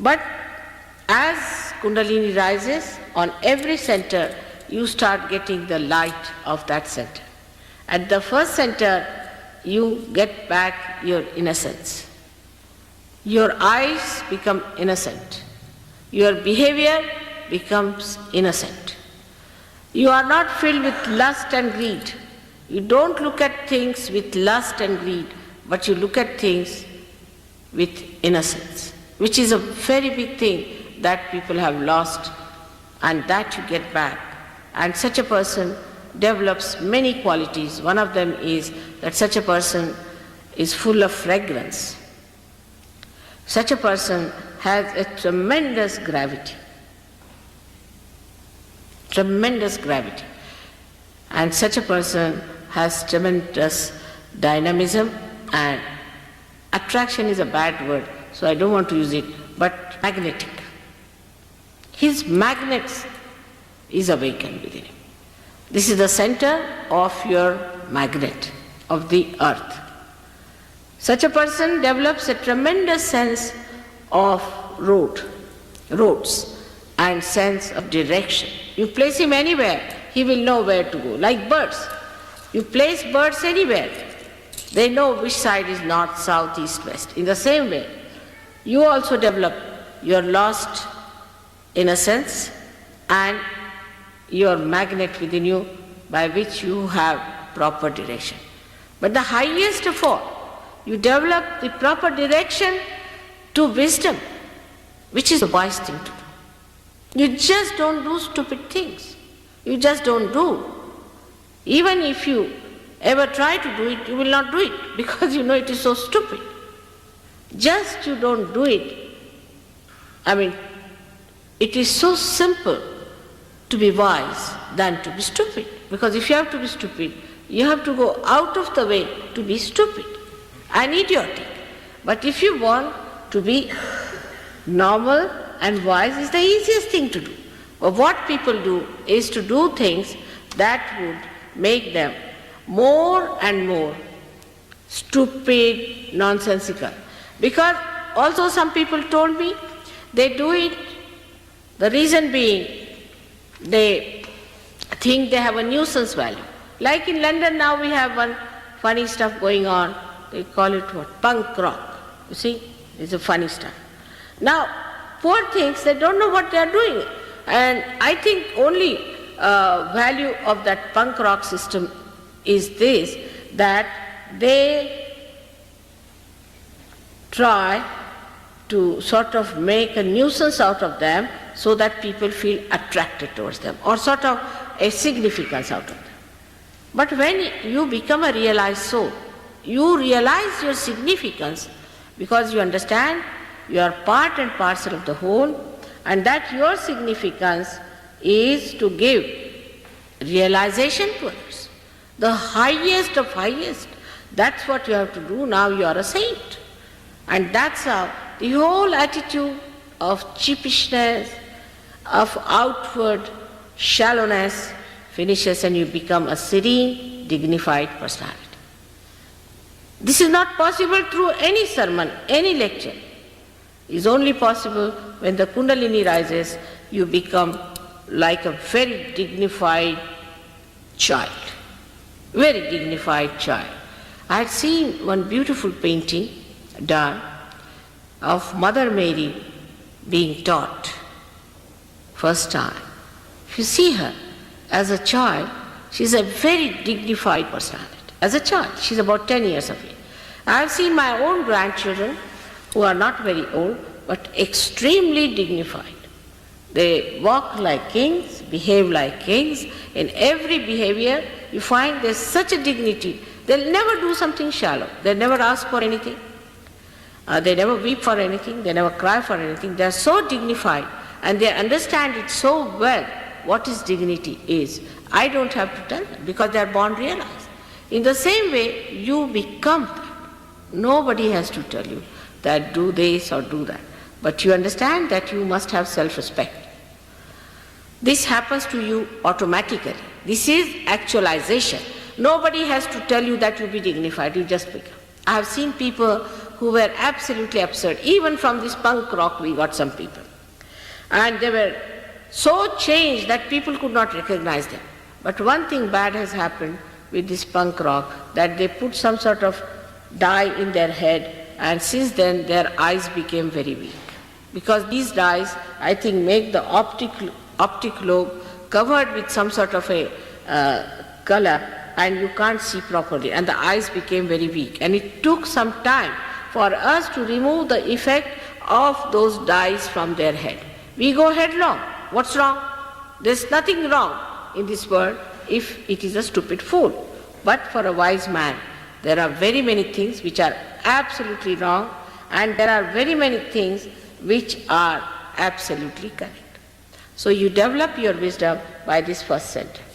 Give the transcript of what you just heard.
But as Kundalini rises, on every center, you start getting the light of that center. At the first center, you get back your innocence. Your eyes become innocent. Your behavior becomes innocent. You are not filled with lust and greed. You don't look at things with lust and greed, but you look at things with innocence, which is a very big thing that people have lost, and that you get back. And such a person develops many qualities. One of them is that such a person is full of fragrance. Such a person has a tremendous gravity. Tremendous gravity. And such a person has tremendous dynamism, and attraction is a bad word, so I don't want to use it, but magnetic. His magnet is awakened within him. This is the center of your magnet, of the earth. Such a person develops a tremendous sense of roads, and sense of direction. You place him anywhere, he will know where to go. Like birds. You place birds anywhere, they know which side is north, south, east, west. In the same way, you also develop your lost innocence and your magnet within you by which you have proper direction. But the highest of all, you develop the proper direction to wisdom, which is a wise thing to do. You just don't do stupid things. You just don't do. Even if you ever try to do it, you will not do it because you know it is so stupid. Just you don't do it. I mean, it is so simple to be wise than to be stupid. Because if you have to be stupid, you have to go out of the way to be stupid and idiotic. But if you want to be normal and wise, is the easiest thing to do. But what people do is to do things that would make them more and more stupid, nonsensical. Because also some people told me they do it, the reason being they think they have a nuisance value. Like in London now we have one funny stuff going on, they call it what? Punk rock. You see, it's a funny stuff. Now, poor things, they don't know what they are doing. And I think only value of that punk rock system is this, that they try to sort of make a nuisance out of them so that people feel attracted towards them, or sort of a significance out of them. But when you become a realized soul, you realize your significance because you understand you are part and parcel of the whole, and that your significance is to give realization to others. The highest of highest, that's what you have to do. Now you are a saint. And that's how the whole attitude of cheapishness, of outward shallowness finishes, and you become a serene, dignified personality. This is not possible through any sermon, any lecture. It is only possible when the Kundalini rises, you become like a very dignified child. Very dignified child. I had seen one beautiful painting done of Mother Mary being taught first time. If you see her as a child, she is a very dignified personality. As a child, she is about 10 years of age. I have seen my own grandchildren who are not very old but extremely dignified. They walk like kings, behave like kings. In every behavior, you find there's such a dignity. They'll never do something shallow. They'll never ask for anything. They never weep for anything. They never cry for anything. They're so dignified, and they understand it so well what is dignity is. I don't have to tell them because they're born realized. In the same way, you become that. Nobody has to tell you that do this or do that. But you understand that you must have self-respect. This happens to you automatically. This is actualization. Nobody has to tell you that you be dignified, you just become. I have seen people who were absolutely absurd. Even from this punk rock we got some people. And they were so changed that people could not recognize them. But one thing bad has happened with this punk rock, that they put some sort of dye in their head, and since then their eyes became very weak. Because these dyes, I think, make the optic lobe covered with some sort of a color, and you can't see properly, and the eyes became very weak. And it took some time for us to remove the effect of those dyes from their head. We go headlong. What's wrong? There's nothing wrong in this world if it is a stupid fool. But for a wise man, there are very many things which are absolutely wrong, and there are very many things which are absolutely correct. So you develop your wisdom by this first sentence.